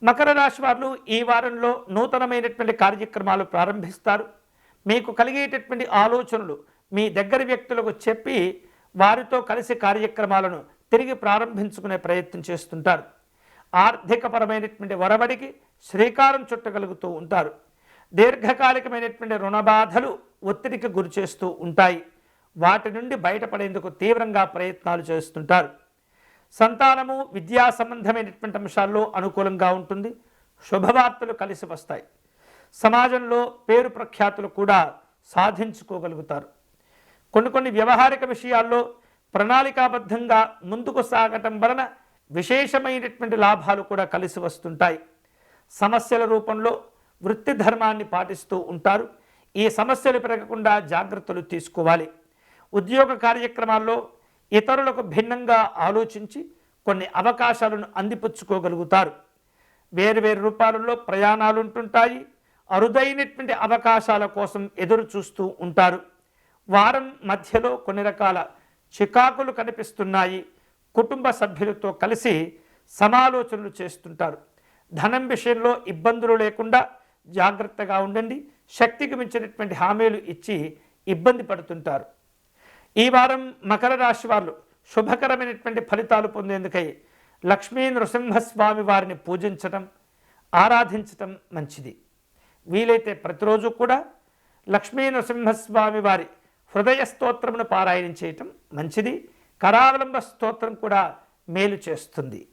మకర రాశి వారు ఈ వారంలో నూతనమైనటువంటి కార్యక్రమాలు ప్రారంభిస్తారు. మీకు కలిగేటటువంటి ఆలోచనలు మీ దగ్గర వ్యక్తులకు చెప్పి వారితో కలిసి కార్యక్రమాలను తిరిగి ప్రారంభించుకునే ప్రయత్నం చేస్తుంటారు. ఆర్థికపరమైనటువంటి ఒరవడికి శ్రీకారం చుట్టగలుగుతూ ఉంటారు. దీర్ఘకాలికమైనటువంటి రుణబాధలు ఒత్తిడికి గురి చేస్తూ ఉంటాయి. వాటి నుండి బయటపడేందుకు తీవ్రంగా ప్రయత్నాలు చేస్తుంటారు. సంతానము విద్యా సంబంధమైనటువంటి అంశాల్లో అనుకూలంగా ఉంటుంది. శుభవార్తలు కలిసి వస్తాయి. సమాజంలో పేరు ప్రఖ్యాతులు కూడా సాధించుకోగలుగుతారు. కొన్ని వ్యవహారిక విషయాల్లో ప్రణాళికాబద్ధంగా ముందుకు సాగటం వలన విశేషమైనటువంటి లాభాలు కూడా కలిసి వస్తుంటాయి. సమస్యల రూపంలో వృత్తి ధర్మాన్ని పాటిస్తూ ఉంటారు. ఈ సమస్యలు పెరగకుండా జాగ్రత్తలు తీసుకోవాలి. ఉద్యోగ కార్యక్రమాల్లో ఇతరులకు భిన్నంగా ఆలోచించి కొన్ని అవకాశాలను అందిపుచ్చుకోగలుగుతారు. వేరువేరు రూపాలలో ప్రయాణాలు ఉంటుంటాయి. అరుదైనటువంటి అవకాశాల కోసం ఎదురు చూస్తూ ఉంటారు. వారం మధ్యలో కొన్ని రకాల చికాకులు కనిపిస్తున్నాయి. కుటుంబ సభ్యులతో కలిసి సమాలోచనలు చేస్తుంటారు. ధనం విషయంలో ఇబ్బందులు లేకుండా జాగ్రత్తగా ఉండండి. శక్తికి మించినటువంటి హామీలు ఇచ్చి ఇబ్బంది పడుతుంటారు. ఈ వారం మకర రాశి వారు శుభకరమైనటువంటి ఫలితాలు పొందేందుకై లక్ష్మీ నృసింహస్వామి వారిని పూజించటం, ఆరాధించటం మంచిది. వీలైతే ప్రతిరోజు కూడా లక్ష్మీ నృసింహస్వామి వారి హృదయ స్తోత్రమును పారాయణం చేయటం మంచిది. కరావలంబ స్తోత్రం కూడా మేలు చేస్తుంది.